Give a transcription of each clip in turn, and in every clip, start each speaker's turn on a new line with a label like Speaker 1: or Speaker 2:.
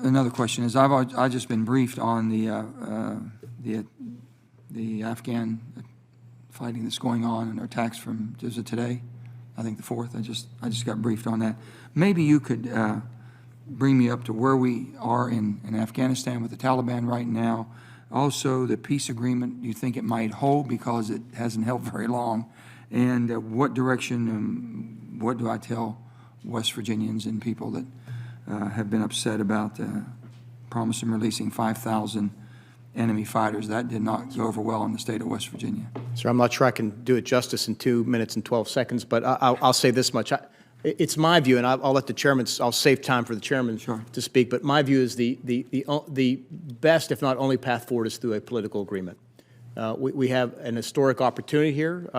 Speaker 1: Another question is, I've just been briefed on the Afghan fighting that's going on and our attacks from, is it today? I think the 4th. I just got briefed on that. Maybe you could bring me up to where we are in Afghanistan with the Taliban right now. Also, the peace agreement you think it might hold because it hasn't held very long. And what direction, what do I tell West Virginians and people that have been upset about promising releasing 5,000 enemy fighters? That did not go over well in the state of West Virginia.
Speaker 2: Sir, I'm not sure I can do it justice in 2 minutes and 12 seconds, but I'll say this much. It's my view, and I'll let the chairman, I'll save time for the chairman to speak, but my view is the best, if not only path forward is through a political agreement. We have an historic opportunity here.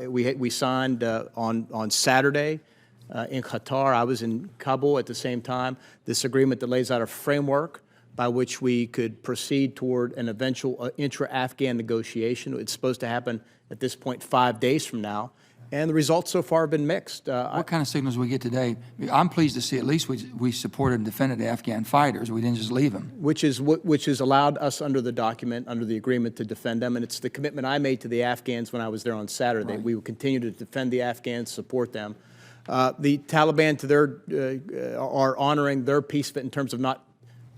Speaker 2: We signed on Saturday in Qatar. I was in Kabul at the same time. This agreement that lays out a framework by which we could proceed toward an eventual intra-Afghan negotiation. It's supposed to happen at this point 5 days from now. And the results so far have been mixed.
Speaker 1: What kind of signals we get today? I'm pleased to see at least we supported and defended the Afghan fighters. We didn't just leave them.
Speaker 2: Which has allowed us under the document, under the agreement, to defend them. And it's the commitment I made to the Afghans when I was there on Saturday. Right. We will continue to defend the Afghans, support them. The Taliban are honoring their peace in terms of not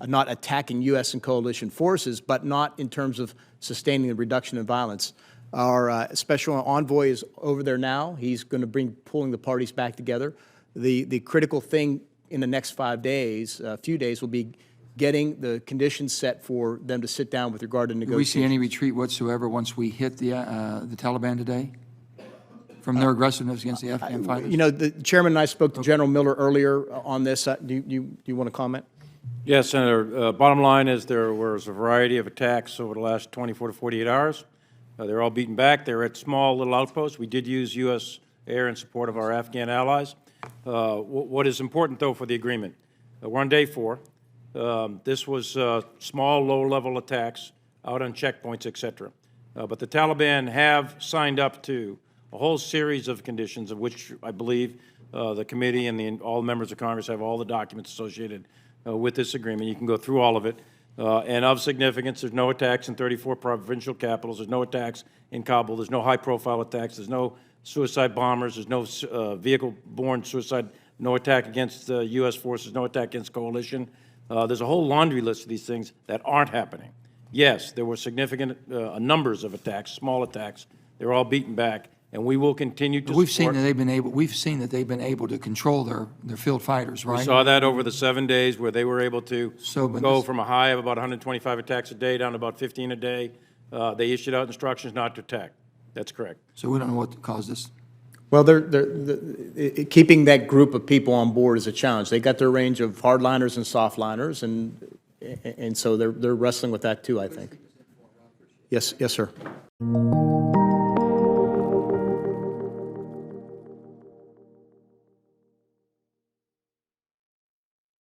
Speaker 2: attacking U.S. and coalition forces, but not in terms of sustaining the reduction in violence. Our special envoy is over there now. He's going to pulling the parties back together. The critical thing in the next 5 days, few days, will be getting the conditions set for them to sit down with regard to negotiations.
Speaker 1: Do we see any retreat whatsoever once we hit the Taliban today from their aggressiveness against the Afghan fighters?
Speaker 2: You know, the chairman and I spoke to General Miller earlier on this. Do you want to comment?
Speaker 3: Yes, Senator. Bottom line is there was a variety of attacks over the last 24 to 48 hours. They're all beaten back. They're at small little outposts. We did use U.S. air in support of our Afghan allies. What is important, though, for the agreement, we're on day 4. This was small, low-level attacks out on checkpoints, et cetera. But the Taliban have signed up to a whole series of conditions, of which I believe the committee and all members of Congress have all the documents associated with this agreement. You can go through all of it. And of significance, there's no attacks in 34 provincial capitals. There's no attacks in Kabul. There's no high-profile attacks. There's no suicide bombers. There's no vehicle-borne suicide. No attack against U.S. forces. No attack against coalition. There's a whole laundry list of these things that aren't happening. Yes, there were significant numbers of attacks, small attacks. They're all beaten back. And we will continue to
Speaker 1: We've seen that they've been able to control their field fighters, right?
Speaker 3: We saw that over the 7 days where they were able to go from a high of about 125 attacks a day down to about 15 a day. They issued out instructions not to attack. That's correct.
Speaker 1: So we don't know what caused this.
Speaker 2: Well, keeping that group of people on board is a challenge. They got their range of hardliners and softliners, and so they're wrestling with that too, I think. Yes, sir.